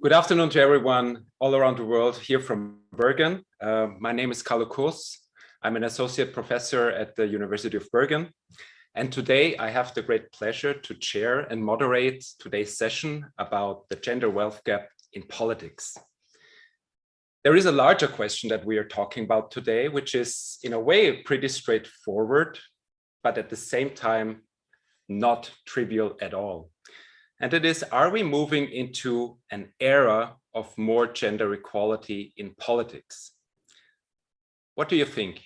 Good afternoon to everyone all around the world here from Bergen. My name is Carlo Kurs. I'm an associate professor at the University of Bergen. And today I have the great pleasure to chair and moderate today's session about the gender wealth gap in politics. There is a larger question that we are talking about today, which is in a way pretty straightforward, but at the same time, not trivial at all. And it is, are we moving into an era of more gender equality in politics? What do you think?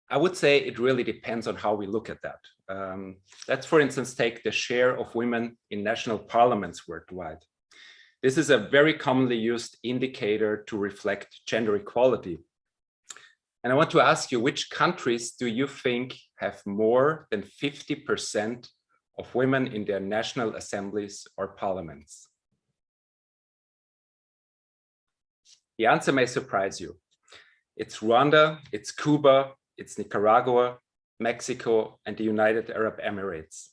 I would say it really depends on how we look at that. Let's, for instance, take the share of women in national parliaments worldwide. This is a very commonly used indicator to reflect gender equality. And I want to ask you, which countries do you think have more than 50% of women in their national assemblies or parliaments? The answer may surprise you. It's Rwanda, it's Cuba, it's Nicaragua, Mexico, and the United Arab Emirates.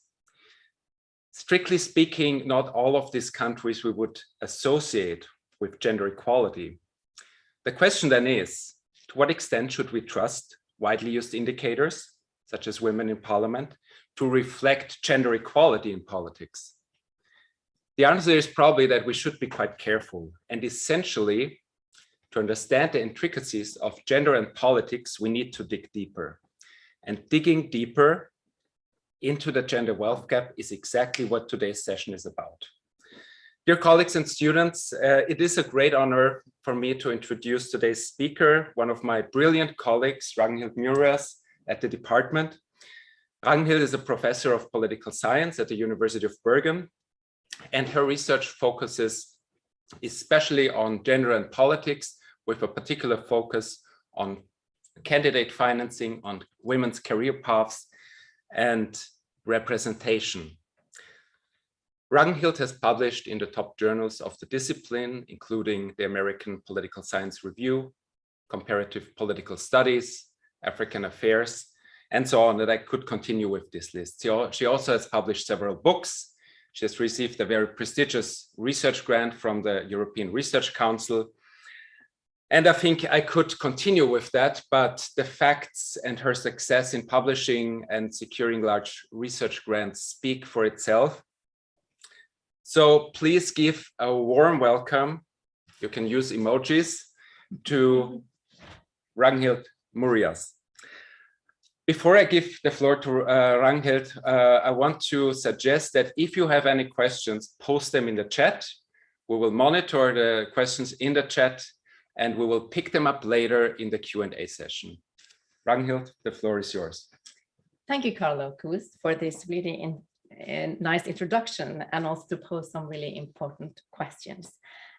Strictly speaking, not all of these countries we would associate with gender equality. The question then is, to what extent should we trust widely used indicators, such as women in parliament, to reflect gender equality in politics? The answer is probably that we should be quite careful, and essentially, to understand the intricacies of gender and politics, we need to dig deeper. And digging deeper into the gender wealth gap is exactly what today's session is about. Dear colleagues and students, it is a great honor for me to introduce today's speaker, one of my brilliant colleagues, Ragnhild Muriaas, at the department. Ragnhild is a professor of political science at the University of Bergen, and her research focuses especially on gender and politics, with a particular focus on candidate financing, on women's career paths, and representation. Ragnhild has published in the top journals of the discipline, including the American Political Science Review, Comparative Political Studies, African Affairs, and so on, that I could continue with this list. She also has published several books. She has received a very prestigious research grant from the European Research Council. And I think I could continue with that, but the facts and her success in publishing and securing large research grants speak for itself. So please give a warm welcome, you can use emojis, to Ragnhild Muriaas. Before I give the floor to Ragnhild, I want to suggest that if you have any questions, post them in the chat. We will monitor the questions in the chat and we will pick them up later in the Q&A session. Ragnhild, the floor is yours. Thank you, Carlo Kurs, for this really nice introduction and also to pose some really important questions.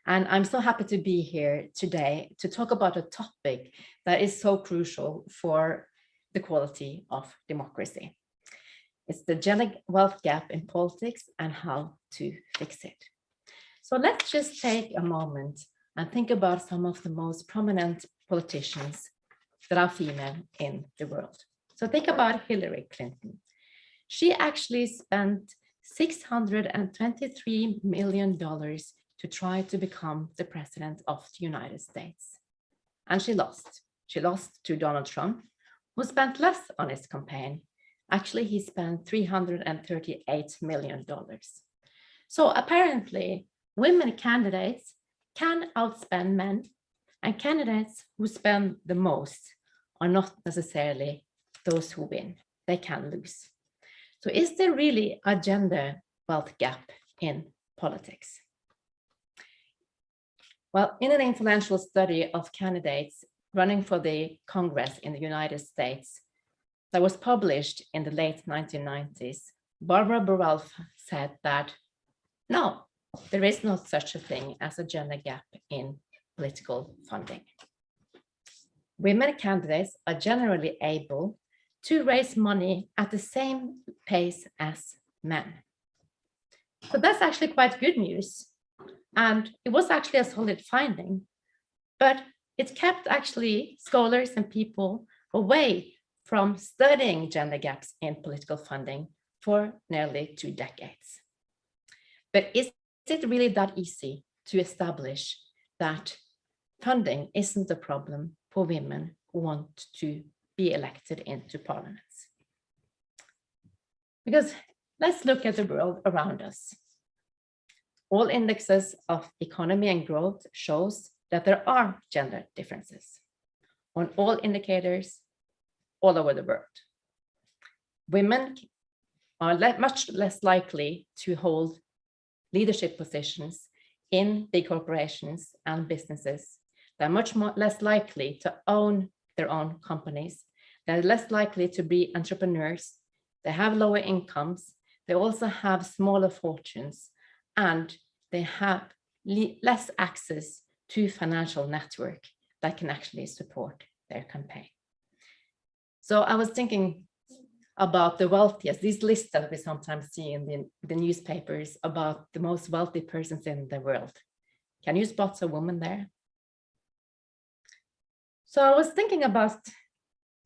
And I'm so happy to be here today to talk about a topic that is so crucial for the quality of democracy. It's the gender wealth gap in politics and how to fix it. So let's just take a moment and think about some of the most prominent politicians that are female in the world. So think about Hillary Clinton. She actually spent $623 million to try to become the president of the United States. And she lost. She lost to Donald Trump, who spent less on his campaign. Actually, he spent $338 million. So apparently, women candidates can outspend men, and candidates who spend the most are not necessarily those who win. They can lose. So is there really a gender wealth gap in politics? Well, in an influential study of candidates running for the Congress in the United States that was published in the late 1990s, Barbara Burrell said that, no, there is no such a thing as a gender gap in political funding. Women candidates are generally able to raise money at the same pace as men. So that's actually quite good news. And it was actually a solid finding, but it kept actually scholars and people away from studying gender gaps in political funding for nearly 2 decades. But is it really that easy to establish that funding isn't a problem for women who want to be elected into parliaments? Because let's look at the world around us. All indexes of economy and growth shows that there are gender differences on all indicators all over the world. Women are much less likely to hold leadership positions in big corporations and businesses. They're much less likely to own their own companies. They're less likely to be entrepreneurs. They have lower incomes. They also have smaller fortunes, and they have less access to financial network that can actually support their campaign. So I was thinking about the wealthiest, these lists that we sometimes see in the newspapers about the most wealthy persons in the world. Can you spot a woman there? So I was thinking about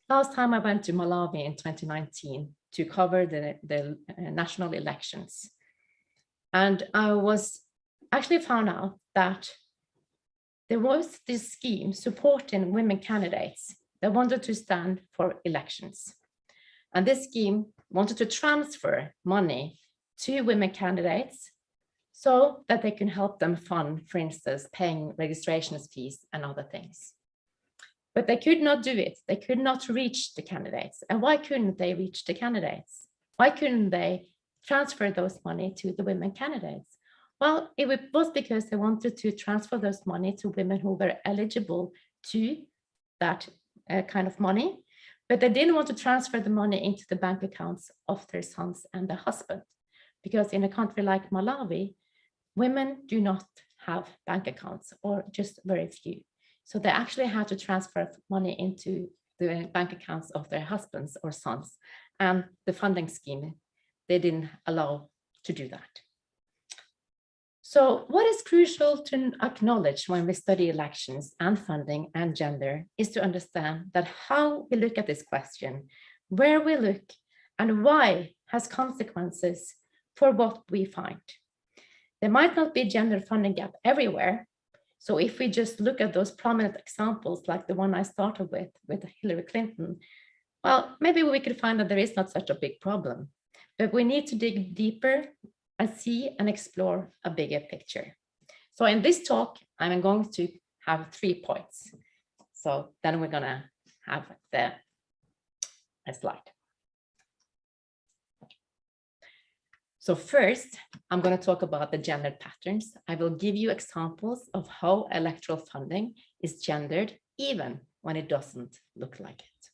last time I went to Malawi in 2019 to cover the national elections. And I was actually found out that there was this scheme supporting women candidates that wanted to stand for elections. And this scheme wanted to transfer money to women candidates so that they can help them fund, for instance, paying registration fees and other things. But they could not do it. They could not reach the candidates. And why couldn't they reach the candidates? Why couldn't they transfer those money to the women candidates? Well, it was because they wanted to transfer those money to women who were eligible to that kind of money, but they didn't want to transfer the money into the bank accounts of their sons and their husband, because in a country like Malawi, women do not have bank accounts, or just very few. So they actually had to transfer money into the bank accounts of their husbands or sons, and the funding scheme, they didn't allow to do that. So what is crucial to acknowledge when we study elections and funding and gender is to understand that how we look at this question, where we look, and why has consequences for what we find. There might not be gender funding gap everywhere. So if we just look at those prominent examples, like the one I started with Hillary Clinton, well, maybe we could find that there is not such a big problem, but we need to dig deeper and see and explore a bigger picture. So in this talk, I'm going to have 3 points. So then we're gonna have a slide. So first, I'm going to talk about the gendered patterns. I will give you examples of how electoral funding is gendered, even when it doesn't look like it.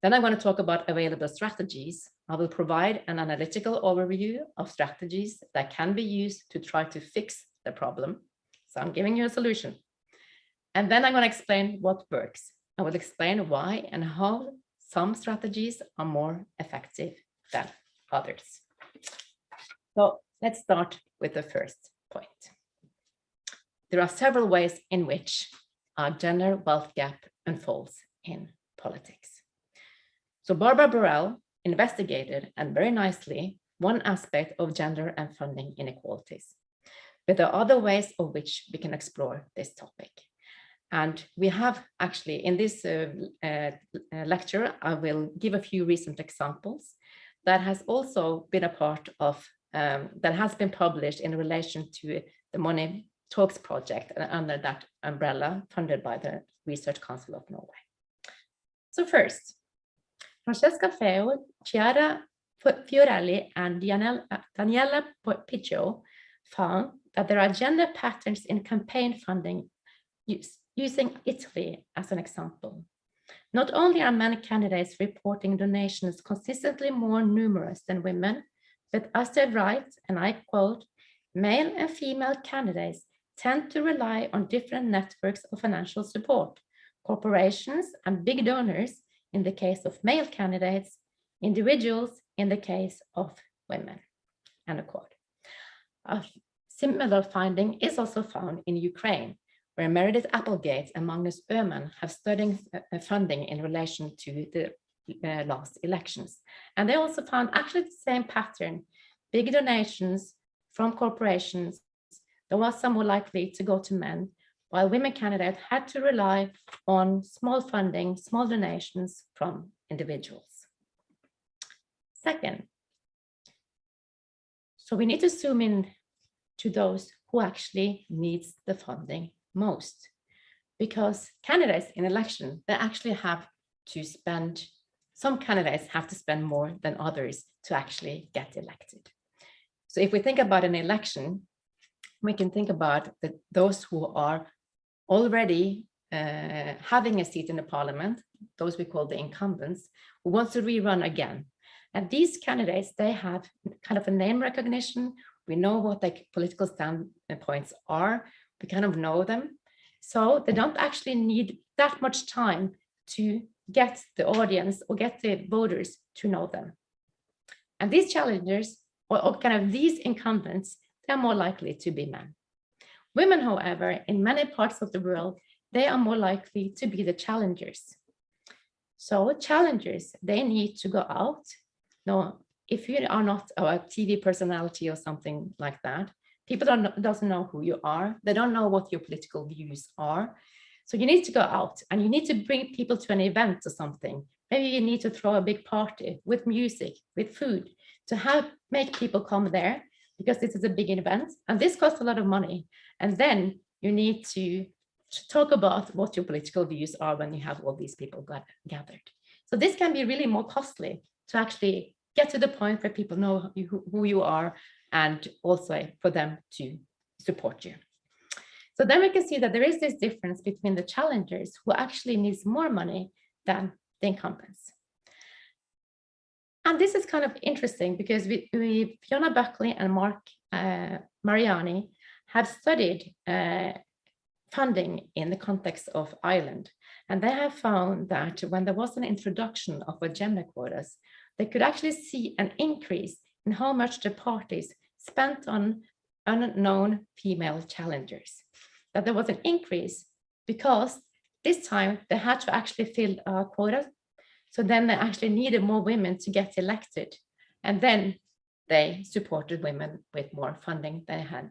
Then I'm going to talk about available strategies. I will provide an analytical overview of strategies that can be used to try to fix the problem. So I'm giving you a solution. And then I'm going to explain what works. I will explain why and how some strategies are more effective than others. So let's start with the first point. There are several ways in which our gender wealth gap unfolds in politics. So Barbara Burrell investigated, and very nicely, one aspect of gender and funding inequalities. But there are other ways of which we can explore this topic. And we have actually, in this lecture, I will give a few recent examples that has also been a part of, that has been published in relation to the Money Talks project under that umbrella funded by the Research Council of Norway. So first, Francesca Feo, Chiara Fiorelli, and Daniela Piccio found that there are gender patterns in campaign funding using Italy as an example. Not only are men candidates reporting donations consistently more numerous than women, but as they write, and I quote, male and female candidates tend to rely on different networks of financial support, corporations and big donors in the case of male candidates, individuals in the case of women, end of quote. A similar finding is also found in Ukraine, where Meredith Applegate and Magnus Öhman have studied funding in relation to the last elections. And they also found actually the same pattern, big donations from corporations, there was some more likely to go to men, while women candidates had to rely on small funding, small donations from individuals. Second, so we need to zoom in to those who actually needs the funding most, because candidates in election, they actually have to spend, some candidates have to spend more than others to actually get elected. So if we think about an election, we can think about those who are already having a seat in the parliament, those we call the incumbents, who wants to rerun again. And these candidates, they have kind of a name recognition. We know what their political standpoints are. We kind of know them. So they don't actually need that much time to get the audience or get the voters to know them. And these challengers, or kind of these incumbents, they're more likely to be men. Women, however, in many parts of the world, they are more likely to be the challengers. So challengers, they need to go out. Now, if you are not a TV personality or something like that, people doesn't know who you are. They don't know what your political views are. So you need to go out and you need to bring people to an event or something. Maybe you need to throw a big party with music, with food, to help make people come there, because this is a big event and this costs a lot of money. And then you need to talk about what your political views are when you have all these people gathered. So this can be really more costly to actually get to the point where people know who you are, and also for them to support you. So then we can see that there is this difference between the challengers, who actually needs more money, than the incumbents. And this is kind of interesting because Fiona Buckley and Mark Mariani have studied funding in the context of Ireland. And they have found that when there was an introduction of gender quotas, they could actually see an increase in how much the parties spent on unknown female challengers. That there was an increase because this time they had to actually fill a quota. So then they actually needed more women to get elected. And then they supported women with more funding than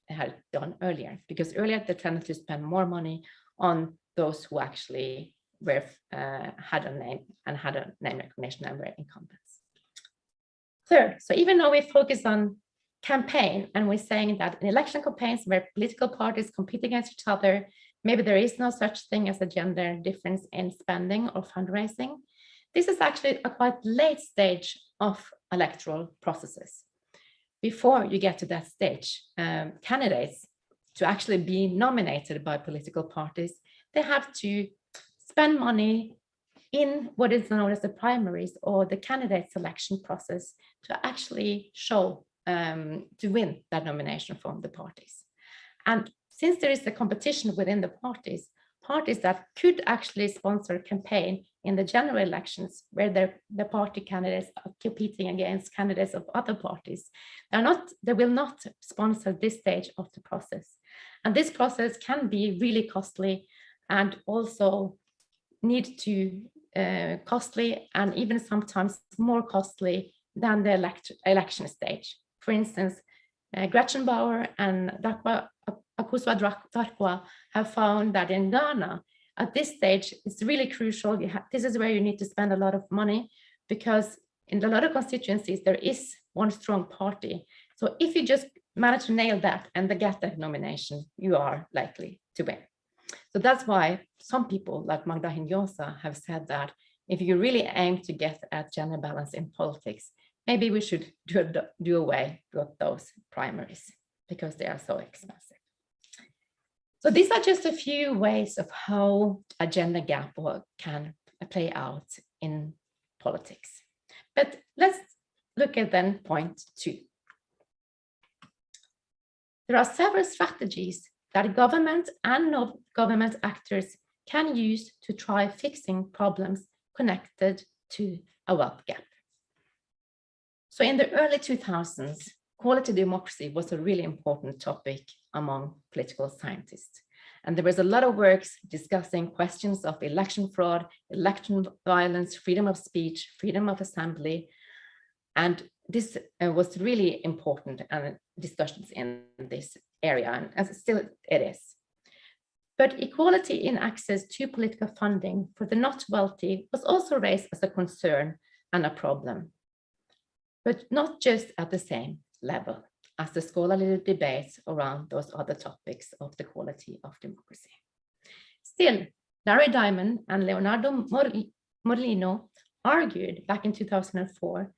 they had done earlier, because earlier they tended to spend more money on those who actually had a name and had a name recognition and were incumbents. Third, so even though we focus on campaign and we're saying that in election campaigns where political parties compete against each other, maybe there is no such thing as a gender difference in spending or fundraising, this is actually a quite late stage of electoral processes. Before you get to that stage, candidates, to actually be nominated by political parties, they have to spend money in what is known as the primaries or the candidate selection process to actually show, to win that nomination from the parties. And since there is a competition within the parties that could actually sponsor a campaign in the general elections where the party candidates are competing against candidates of other parties, they will not sponsor this stage of the process. And this process can be really costly and also need to costly and even sometimes more costly than the election stage. For instance, Gretchen Bauer and Akosua-Darkwa have found that in Ghana, at this stage, it's really crucial. This is where you need to spend a lot of money, because in a lot of constituencies, there is one strong party. So if you just manage to nail that and get that nomination, you are likely to win. So that's why some people like Magda Hinojosa have said that if you really aim to get at gender balance in politics, maybe we should do away with those primaries because they are so expensive. So these are just a few ways of how a gender gap can play out in politics. But let's look at then point 2. There are several strategies that government and non-government actors can use to try fixing problems connected to a wealth gap. So in the early 2000s, quality democracy was a really important topic among political scientists. And there was a lot of works discussing questions of election fraud, election violence, freedom of speech, freedom of assembly. And this was really important. And discussions in this area, and as still it is. But equality in access to political funding for the not wealthy was also raised as a concern and a problem, but not just at the same level as the scholarly debates around those other topics of the quality of democracy. Still, Larry Diamond and Leonardo Morlino argued back in 2004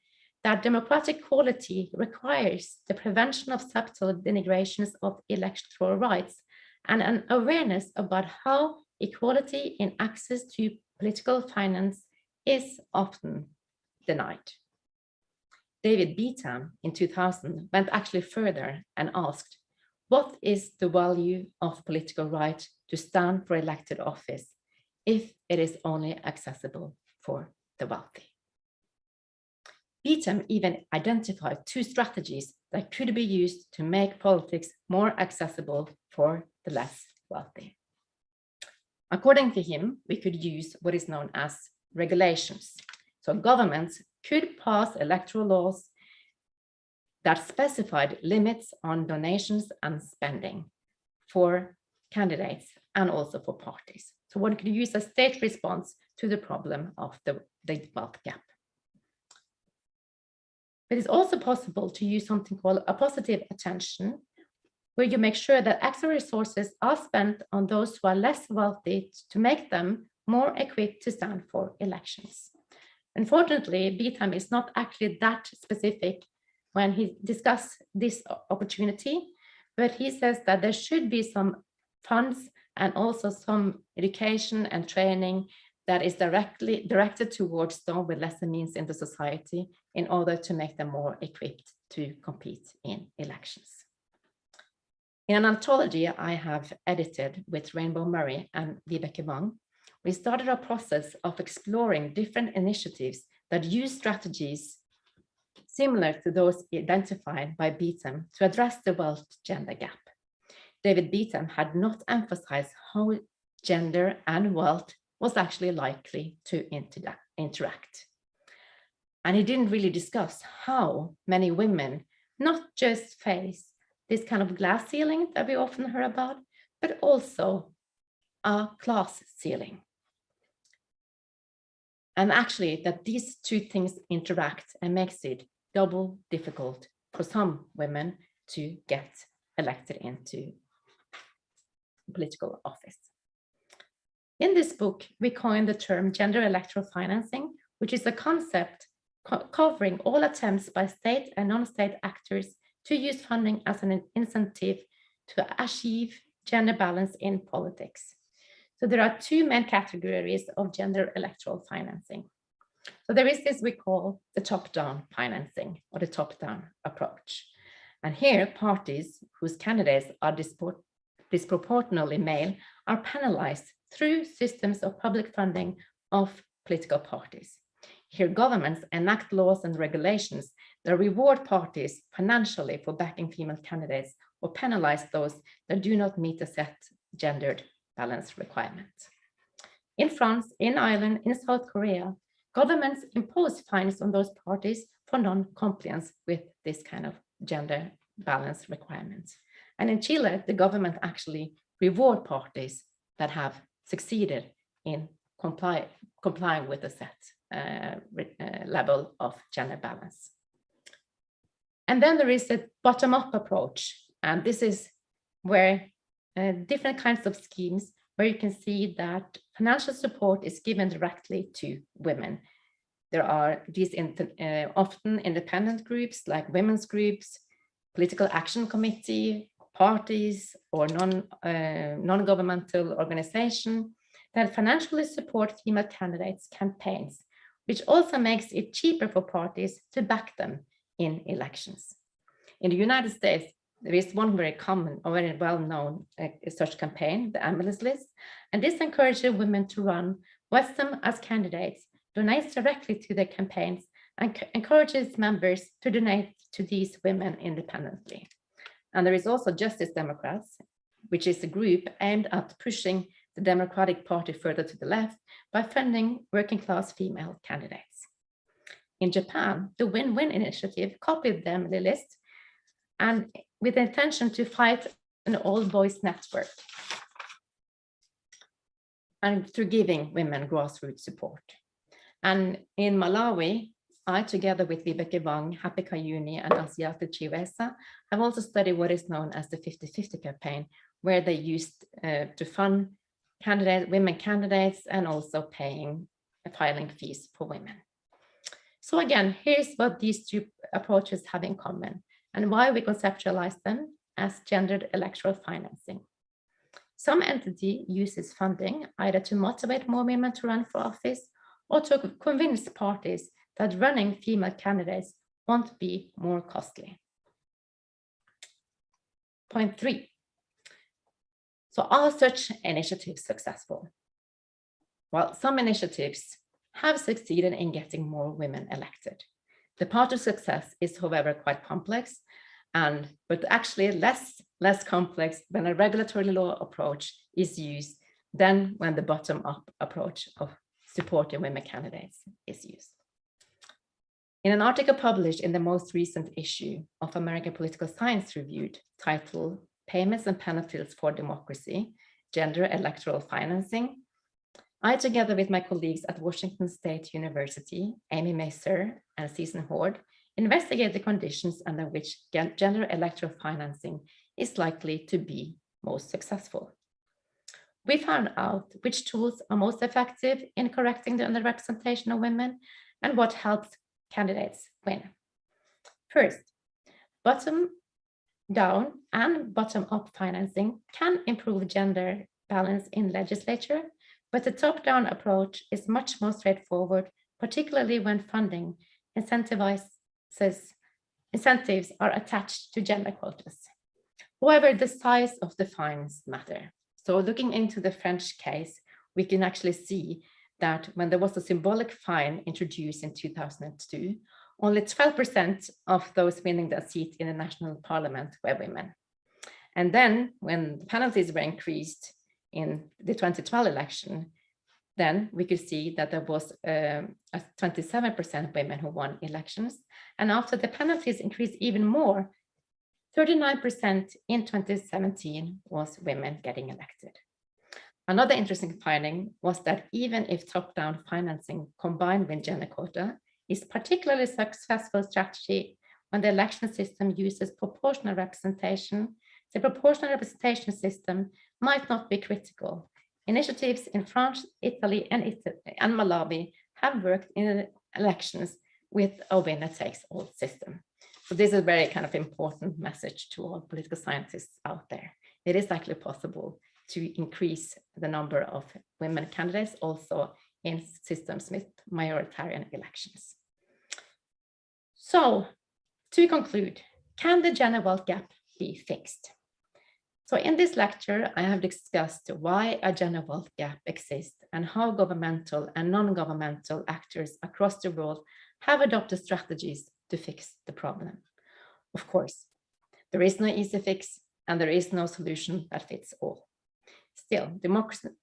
that democratic quality requires the prevention of subtle denigrations of electoral rights and an awareness about how equality in access to political finance is often denied. David Beetham in 2000 went actually further and asked, what is the value of political right to stand for elected office if it is only accessible for the wealthy? Beetham even identified 2 strategies that could be used to make politics more accessible for the less wealthy. According to him, we could use what is known as regulations. So governments could pass electoral laws that specified limits on donations and spending for candidates and also for parties. So one could use a state response to the problem of the wealth gap. But it's also possible to use something called a positive attention, where you make sure that extra resources are spent on those who are less wealthy to make them more equipped to stand for elections. Unfortunately, Beetham is not actually that specific when he discusses this opportunity, but he says that there should be some funds and also some education and training that is directed towards those with lesser means in the society in order to make them more equipped to compete in elections. In an anthology I have edited with Rainbow Murray and Vibeke Wang, we started a process of exploring different initiatives that use strategies similar to those identified by Beetham to address the wealth gender gap. David Beetham had not emphasized how gender and wealth was actually likely to interact. And he didn't really discuss how many women not just face this kind of glass ceiling that we often hear about, but also a class ceiling. And actually that these 2 things interact and makes it double difficult for some women to get elected into political office. In this book, we coined the term gender electoral financing, which is a concept covering all attempts by state and non-state actors to use funding as an incentive to achieve gender balance in politics. So there are 2 main categories of gender electoral financing. So there is this we call the top-down financing or the top-down approach. And here parties whose candidates are disproportionately male are penalized through systems of public funding of political parties. Here governments enact laws and regulations that reward parties financially for backing female candidates or penalize those that do not meet the set gendered balance requirements. In France, in Ireland, in South Korea, governments impose fines on those parties for non-compliance with this kind of gender balance requirements. And in Chile, the government actually reward parties that have succeeded in complying with the set level of gender balance. And then there is a bottom-up approach. And this is where different kinds of schemes where you can see that financial support is given directly to women. There are these often independent groups like women's groups, political action committee, parties, or non-governmental organization that financially support female candidates' campaigns, which also makes it cheaper for parties to back them in elections. In the United States, there is one very common or very well-known such campaign, the Ambulance List, and this encourages women to run, vest them as candidates, donates directly to their campaigns, and encourages members to donate to these women independently. And there is also Justice Democrats, which is a group aimed at pushing the Democratic Party further to the left by funding working-class female candidates. In Japan, the Win-Win Initiative copied the Emily List, and with the intention to fight an old boys network and through giving women grassroots support. And in Malawi, I, together with Vibeke Wang, Happy Kayuni, and Asiata Chiwesa, have also studied what is known as the 50-50 campaign, where they used to fund women candidates and also paying filing fees for women. So again, here's what these two approaches have in common and why we conceptualize them as gendered electoral financing. Some entity uses funding either to motivate more women to run for office or to convince parties that running female candidates won't be more costly. Point 3. So are such initiatives successful? Well, some initiatives have succeeded in getting more women elected. The path to success is, however, quite complex, but actually less complex when a regulatory law approach is used than when the bottom-up approach of supporting women candidates is used. In an article published in the most recent issue of American Political Science Review titled Payments and Penalties for Democracy, Gender Electoral Financing, I, together with my colleagues at Washington State University, Amy Messer and Susan Hord, investigate the conditions under which gender electoral financing is likely to be most successful. We found out which tools are most effective in correcting the underrepresentation of women and what helps candidates win. First, bottom-down and bottom-up financing can improve gender balance in legislature, but the top-down approach is much more straightforward, particularly when funding incentives are attached to gender quotas. However, the size of the fines matter. So looking into the French case, we can actually see that when there was a symbolic fine introduced in 2002, only 12% of those winning the seat in the national parliament were women. And then when the penalties were increased in the 2012 election, then we could see that there was 27% women who won elections. And after the penalties increased even more, 39% in 2017 was women getting elected. Another interesting finding was that even if top-down financing combined with gender quota is particularly successful strategy when the election system uses proportional representation, the proportional representation system might not be critical. Initiatives in France, Italy, and Malawi have worked in elections with a winner-takes-all system. So this is a very kind of important message to all political scientists out there. It is actually possible to increase the number of women candidates also in systems with majoritarian elections. So to conclude, can the gender wealth gap be fixed? So in this lecture, I have discussed why a gender wealth gap exists and how governmental and non-governmental actors across the world have adopted strategies to fix the problem. Of course, there is no easy fix and there is no solution that fits all. Still,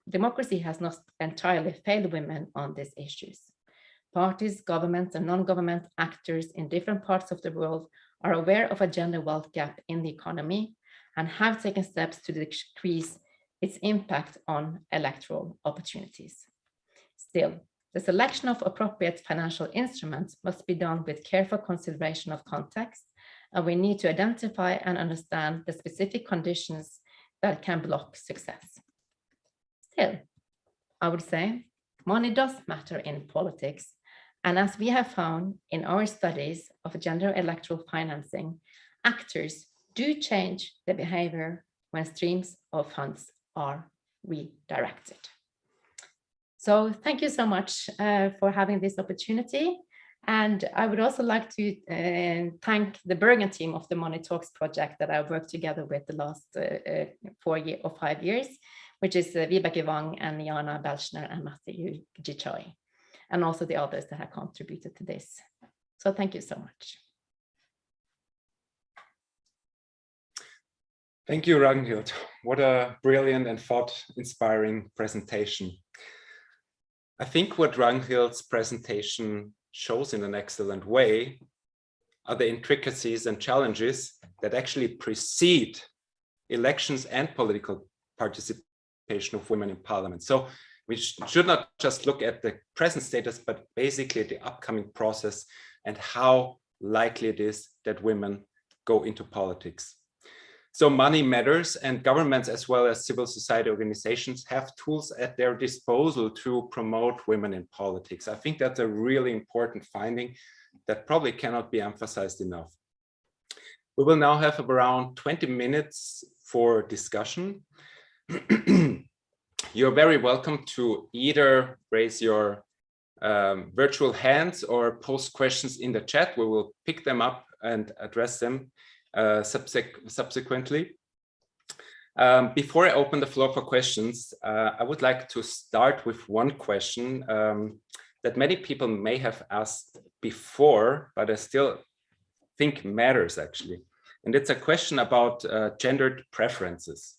democracy has not entirely failed women on these issues. Parties, governments, and non-government actors in different parts of the world are aware of a gender wealth gap in the economy and have taken steps to decrease its impact on electoral opportunities. Still, the selection of appropriate financial instruments must be done with careful consideration of context, and we need to identify and understand the specific conditions that can block success. Still, I would say money does matter in politics, and as we have found in our studies of gender electoral financing, actors do change the behavior when streams of funds are redirected. So thank you so much for having this opportunity. And I would also like to thank the Bergen team of the Money Talks project that I've worked together with the last 4 or 5 years, which is Vibeke Wang and Jana Belchner and Matthew Gichoy, and also the others that have contributed to this. So thank you so much. Thank you, Ragnhild. What a brilliant and thought-inspiring presentation. I think what Ragnhild's presentation shows in an excellent way are the intricacies and challenges that actually precede elections and political participation of women in parliament. So we should not just look at the present status, but basically the upcoming process and how likely it is that women go into politics. So money matters, and governments as well as civil society organizations have tools at their disposal to promote women in politics. I think that's a really important finding that probably cannot be emphasized enough. We will now have around 20 minutes for discussion. You're very welcome to either raise your virtual hands or post questions in the chat. We will pick them up and address them subsequently. Before I open the floor for questions, I would like to start with one question that many people may have asked before, but I still think matters actually. And it's a question about gendered preferences.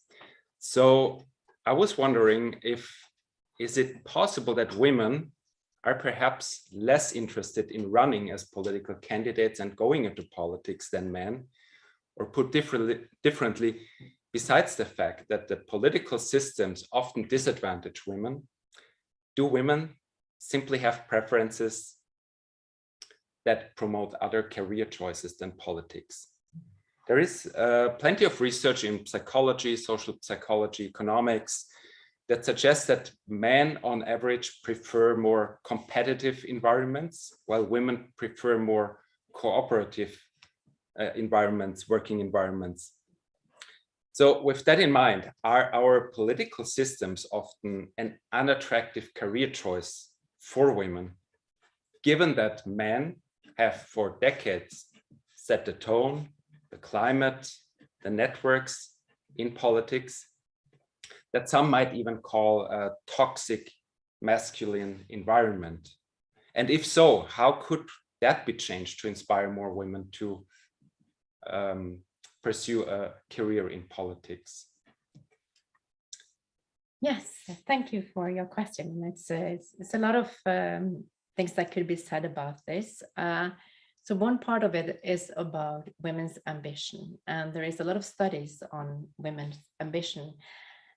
So I was wondering is it possible that women are perhaps less interested in running as political candidates and going into politics than men? Or put differently, besides the fact that the political systems often disadvantage women, do women simply have preferences that promote other career choices than politics? There is plenty of research in psychology, social psychology, economics that suggests that men on average prefer more competitive environments, while women prefer more cooperative environments, working environments. So with that in mind, are our political systems often an unattractive career choice for women, given that men have for decades set the tone, the climate, the networks in politics that some might even call a toxic masculine environment? And if so, how could that be changed to inspire more women to pursue a career in politics? Yes, thank you for your question. It's a lot of things that could be said about this. So one part of it is about women's ambition, and there is a lot of studies on women's ambition.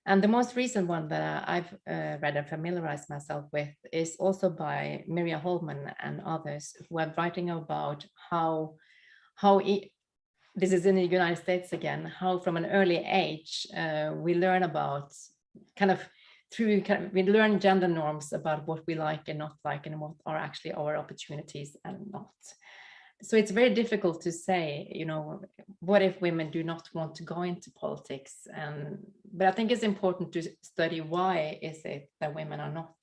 And the most recent one that I've read and familiarized myself with is also by Miriam Holman and others who are writing about how this is in the United States again, how from an early age we learn about we learn gender norms about what we like and not like and what are actually our opportunities and not. So it's very difficult to say, what if women do not want to go into politics? But I think it's important to study why is it that women are not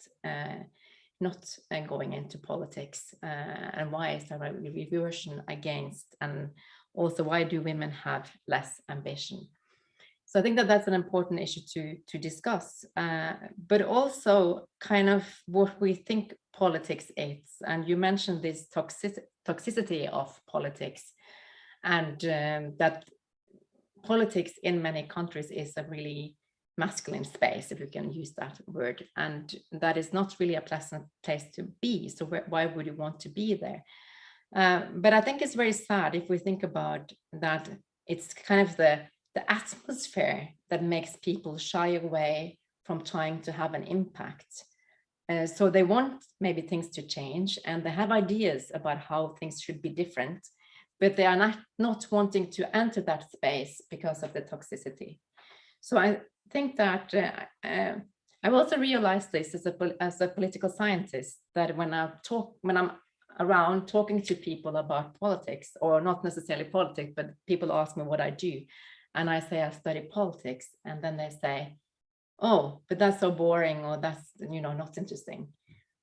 going into politics, and why is there a reversion against, and also why do women have less ambition? So I think that that's an important issue to discuss, but also kind of what we think politics is. And you mentioned this toxicity of politics, and that politics in many countries is a really masculine space, if you can use that word, and that is not really a pleasant place to be. So why would you want to be there? But I think it's very sad if we think about that. It's kind of the atmosphere that makes people shy away from trying to have an impact. So they want maybe things to change, and they have ideas about how things should be different, but they are not wanting to enter that space because of the toxicity. So I think that I've also realized this as a political scientist, that when I'm around talking to people about politics, or not necessarily politics, but people ask me what I do, and I say I study politics, and then they say, oh, but that's so boring, or that's not interesting.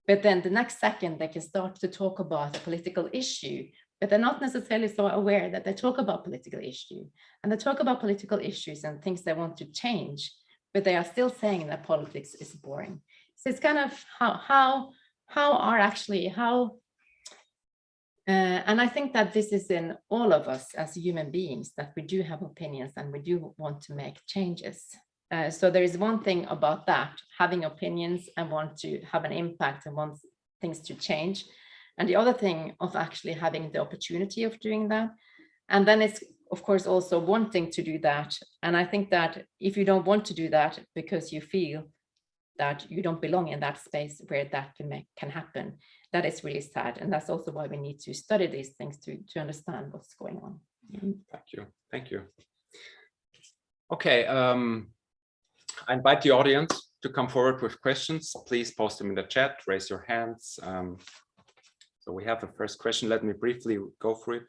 But then the next second they can start to talk about a political issue, but they're not necessarily so aware that they talk about political issue, and they talk about political issues and things they want to change, but they are still saying that politics is boring. So it's kind of and I think that this is in all of us as human beings, that we do have opinions and we do want to make changes. So there is one thing about that, having opinions and want to have an impact and want things to change. And the other thing of actually having the opportunity of doing that. And then it's, of course, also wanting to do that. And I think that if you don't want to do that because you feel that you don't belong in that space where that can happen, that is really sad. And that's also why we need to study these things to understand what's going on. Thank you. Okay, I invite the audience to come forward with questions. Please post them in the chat, raise your hands. So we have a first question. Let me briefly go through it.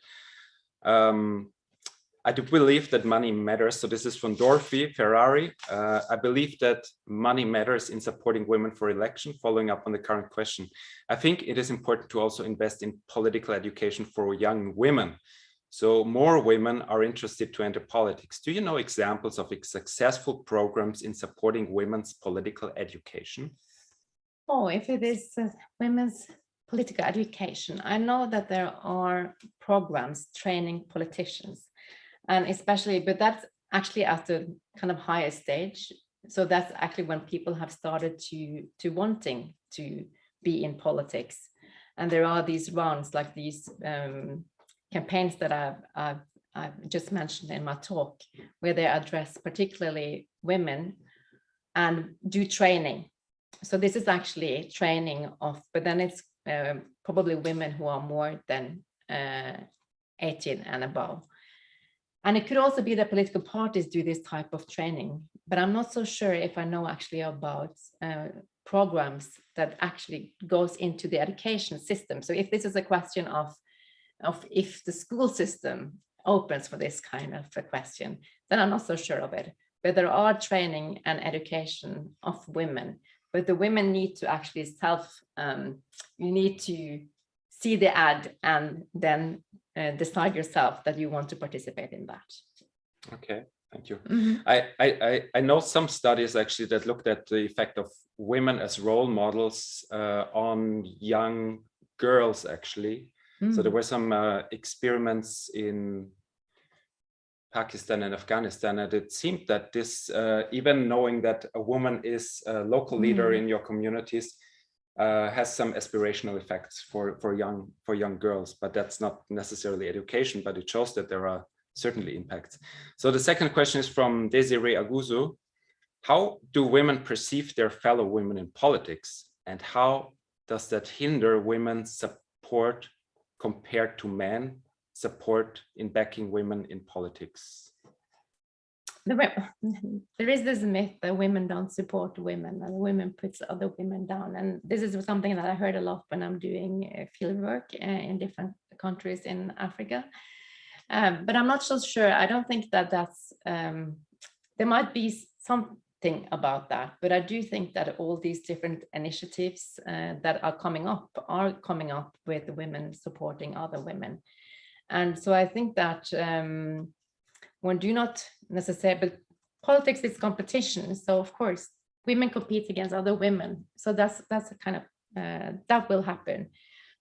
I do believe that money matters. So this is from Dorothy Ferrari. I believe that money matters in supporting women for election, following up on the current question. I think it is important to also invest in political education for young women, so more women are interested to enter politics. Do you know examples of successful programs in supporting women's political education? Oh, if it is women's political education, I know that there are programs training politicians, and especially, but that's actually at the kind of higher stage. So that's actually when people have started to wanting to be in politics. And there are these rounds, like these campaigns that I've just mentioned in my talk, where they address particularly women and do training. So this is actually training of, but then it's probably women who are more than 18 and above. And it could also be that political parties do this type of training, but I'm not so sure if I know actually about programs that actually goes into the education system. So if this is a question of if the school system opens for this kind of a question, then I'm not so sure of it. But there are training and education of women, but the women need to actually you need to see the ad and then decide yourself that you want to participate in that. Okay, thank you. Mm-hmm. I know some studies actually that looked at the effect of women as role models on young girls actually. So there were some experiments in Pakistan and Afghanistan, and it seemed that this, even knowing that a woman is a local leader in your communities, has some aspirational effects for young girls, but that's not necessarily education, but it shows that there are certainly impacts. So the second question is from Desiree Aguzu. How do women perceive their fellow women in politics, and how does that hinder women's support compared to men support in backing women in politics? There is this myth that women don't support women and women puts other women down. And this is something that I heard a lot when I'm doing field work in different countries in Africa. But I'm not so sure. I don't think that that's, there might be something about that, but I do think that all these different initiatives that are coming up with women supporting other women. And so I think that one do not necessarily, but politics is competition. So of course, women compete against other women. So that's a kind of, that will happen.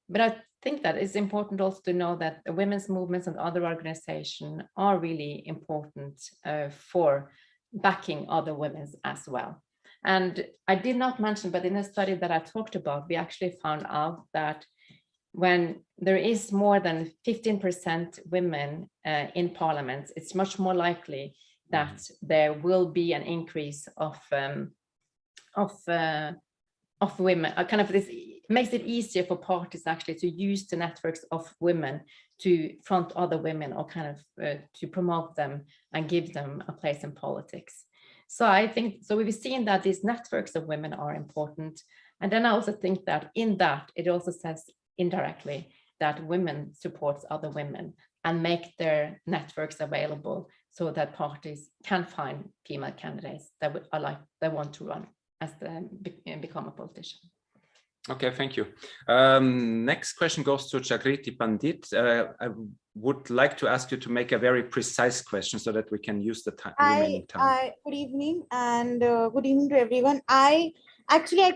But I think that it's important also to know that the women's movements and other organizations are really important for backing other women as well. And I did not mention, but in a study that I talked about, we actually found out that when there is more than 15% women in parliament, it's much more likely that there will be an increase of women. Kind of this makes it easier for parties actually to use the networks of women to front other women, or kind of to promote them and give them a place in politics. So I think, so we've seen that these networks of women are important. And then I also think that in that, it also says indirectly that women supports other women and make their networks available so that parties can find female candidates that are like, they want to run as become a politician. Okay, thank you. Next question goes to Jagriti Pandit. I would like to ask you to make a very precise question so that we can use the remaining time. Good evening, and good evening to everyone. I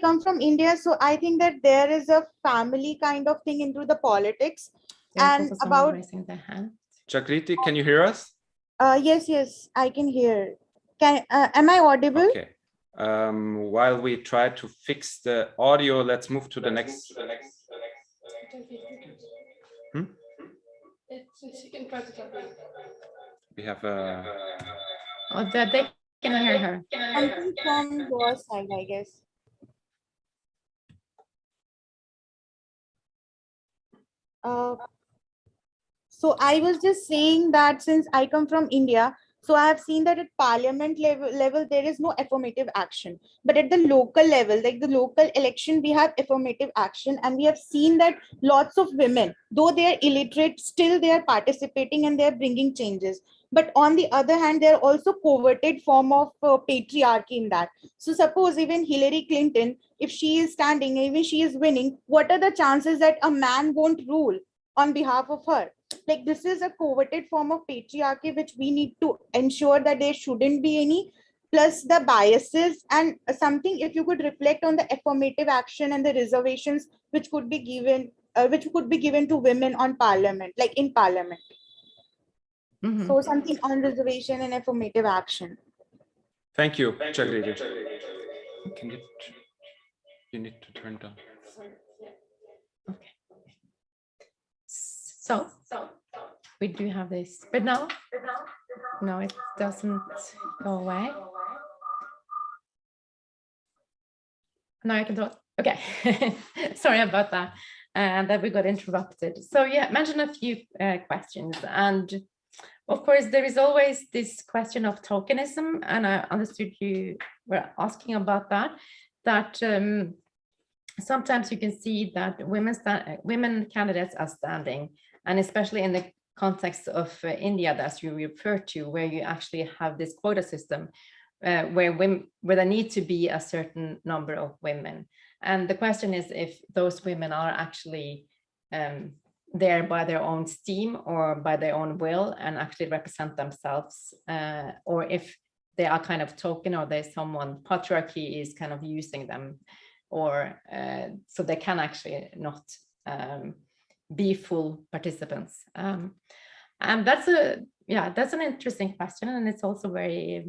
come from India, so I think that there is a family kind of thing into the politics. There's and about raising their hand. Jagriti, can you hear us? Yes, I can hear. Am I audible? Okay. While we try to fix the audio, let's move to the next. Hmm? She can try to talk. We have a. Oh, that they can hear her. Something from your side, I guess. So I was just saying that since I come from India, so I have seen that at parliament level there is no affirmative action. But at the local level, like the local election, we have affirmative action. And we have seen that lots of women, though they are illiterate, still they are participating and they are bringing changes. But on the other hand, there are also coveted form of patriarchy in that. So suppose even Hillary Clinton, if she is standing, even she is winning, what are the chances that a man won't rule on behalf of her? Like, this is a coveted form of patriarchy which we need to ensure that there shouldn't be any, plus the biases. And something, if you could reflect on the affirmative action and the reservations which could be given to women on parliament, like in parliament. Mhm. So something on reservation and affirmative action. Thank you, Jagriti. Can you need to turn down. Okay. So we do have this, but no, it doesn't go away. No, I can do it. Okay. Sorry about that. And that we got interrupted. So yeah, mention a few questions. And of course, there is always this question of tokenism. And I understood you were asking about that, sometimes you can see that women candidates are standing, and especially in the context of India, that you refer to, where you actually have this quota system, where there need to be a certain number of women. And the question is if those women are actually there by their own steam or by their own will and actually represent themselves, or if they are kind of token, or there's someone, patriarchy is kind of using them, or so they can actually not be full participants. And that's an interesting question, and it's also very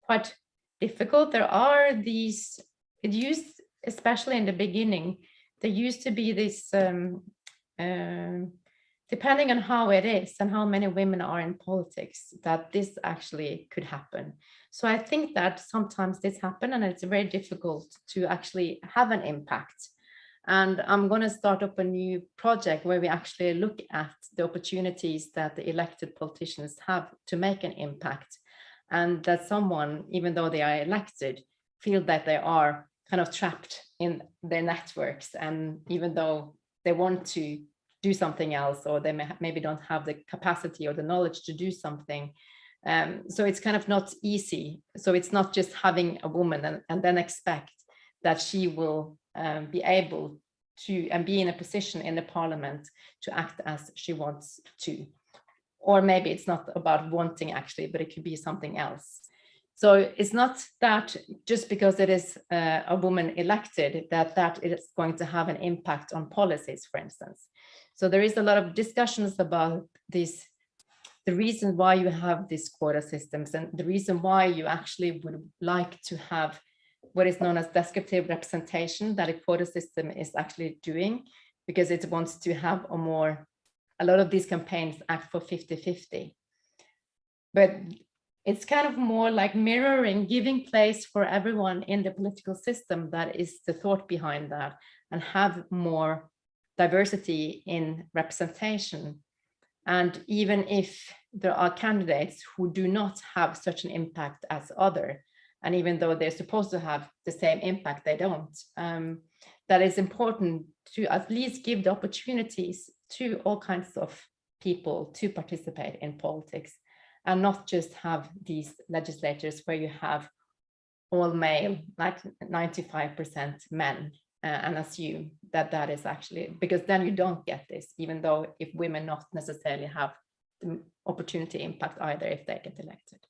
quite difficult. There are these, it used, especially in the beginning, there used to be this, depending on how it is and how many women are in politics, that this actually could happen. So I think that sometimes this happens, and it's very difficult to actually have an impact. And I'm going to start up a new project where we actually look at the opportunities that the elected politicians have to make an impact, and that someone, even though they are elected, feel that they are kind of trapped in their networks, and even though they want to do something else, or they maybe don't have the capacity or the knowledge to do something. So it's kind of not easy. So it's not just having a woman and then expect that she will be able to and be in a position in the parliament to act as she wants to. Or maybe it's not about wanting actually, but it could be something else. So it's not that just because it is a woman elected that it is going to have an impact on policies, for instance. So there is a lot of discussions about this, the reason why you have these quota systems, and the reason why you actually would like to have what is known as descriptive representation, that a quota system is actually doing, because it wants to have a lot of these campaigns act for 50-50. But it's kind of more like mirroring, giving place for everyone in the political system. That is the thought behind that, and have more diversity in representation. And even if there are candidates who do not have such an impact as others, and even though they're supposed to have the same impact, they don't, that is important to at least give the opportunities to all kinds of people to participate in politics, and not just have these legislators where you have all male, like 95% men, and assume that that is actually, because then you don't get this, even though if women not necessarily have the opportunity impact either if they get elected.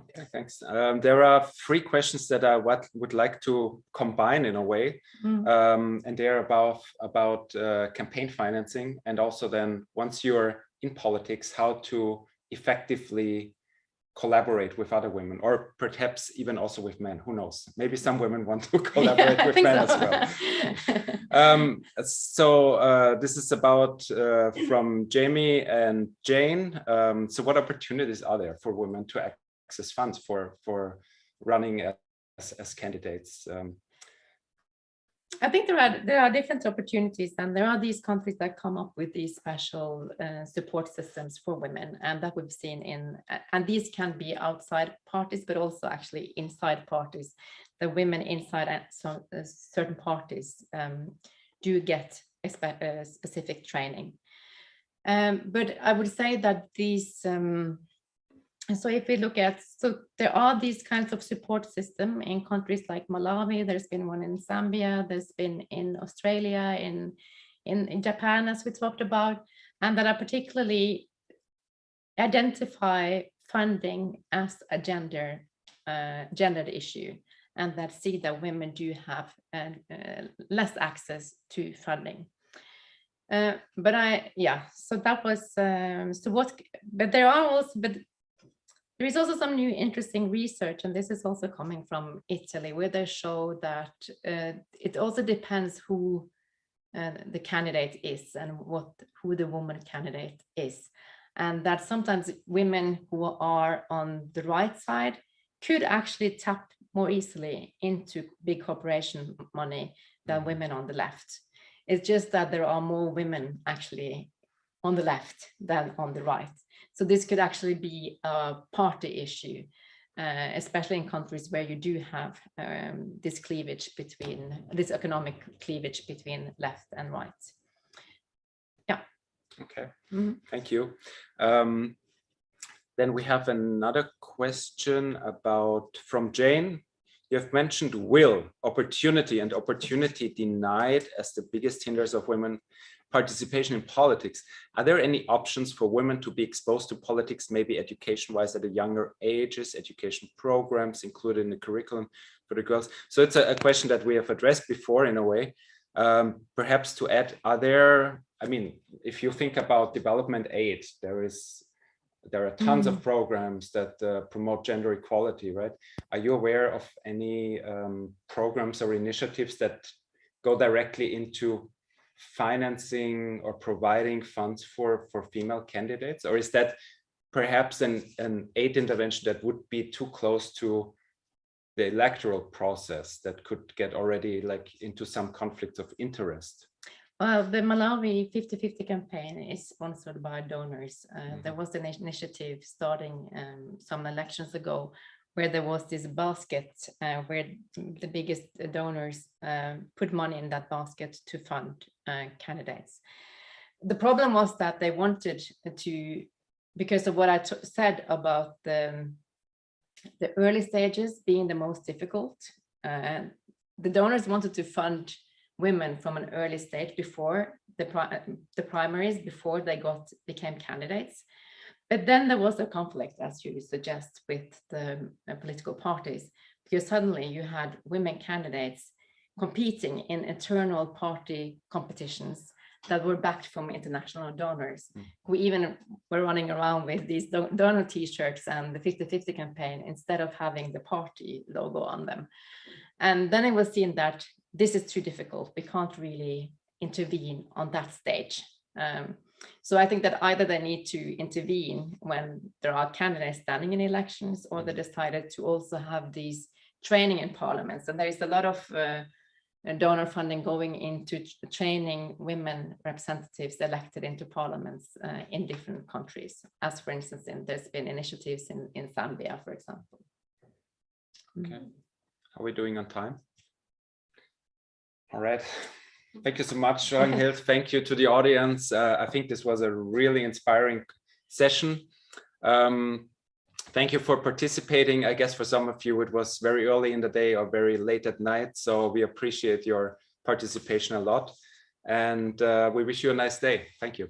Okay, thanks. There are 3 questions that I would like to combine in a way, and they're about campaign financing, and also then once you're in politics, how to effectively collaborate with other women, or perhaps even also with men, who knows? Maybe some women want to collaborate Yeah, with men as well. So this is about from Jamie and Jane. So what opportunities are there for women to access funds for running as candidates? I think there are different opportunities, and there are these countries that come up with these special support systems for women, and that we've seen and these can be outside parties, but also actually inside parties. The women inside certain parties do get a specific training. But I would say that these so if we look at, so there are these kinds of support system in countries like Malawi, there's been one in Zambia, there's been in Australia, in Japan, as we talked about, and that are particularly identify funding as a gendered issue, and that see that women do have less access to funding. So that was, but there is also some new interesting research, and this is also coming from Italy, where they show that it also depends who the candidate is and who the woman candidate is. And that sometimes women who are on the right side could actually tap more easily into big corporation money than women on the left. It's just that there are more women actually on the left than on the right. So this could actually be a party issue, especially in countries where you do have this economic cleavage between left and right. Yeah. Okay, thank you. Then we have another question from Jane. You have mentioned will, opportunity, and opportunity denied as the biggest hinders of women participation in politics. Are there any options for women to be exposed to politics, maybe education-wise at a younger ages, education programs included in the curriculum for the girls? So it's a question that we have addressed before in a way. Perhaps to add, if you think about development aid, there are tons of programs that promote gender equality, right? Are you aware of any programs or initiatives that go directly into financing or providing funds for female candidates? Or is that perhaps an aid intervention that would be too close to the electoral process that could get already into some conflicts of interest? Well, the Malawi 50-50 campaign is sponsored by donors. There was an initiative starting some elections ago where there was this basket where the biggest donors put money in that basket to fund candidates. The problem was that they wanted to, because of what I said about the early stages being the most difficult, the donors wanted to fund women from an early stage before the primaries, before they became candidates. But then there was a conflict, as you suggest, with the political parties, because suddenly you had women candidates competing in internal party competitions that were backed from international donors, who even were running around with these donor t-shirts and the 50-50 campaign instead of having the party logo on them. And then it was seen that this is too difficult. We can't really intervene on that stage. So I think that either they need to intervene when there are candidates standing in elections, or they decided to also have these training in parliaments. And there is a lot of donor funding going into training women representatives elected into parliaments in different countries. As for instance, there's been initiatives in Zambia, for example. Okay. Are we doing on time? All right. Thank you so much, Ragnhild. Thank you to the audience. I think this was a really inspiring session. Thank you for participating. I guess for some of you, it was very early in the day or very late at night. So we appreciate your participation a lot. And we wish you a nice day. Thank you.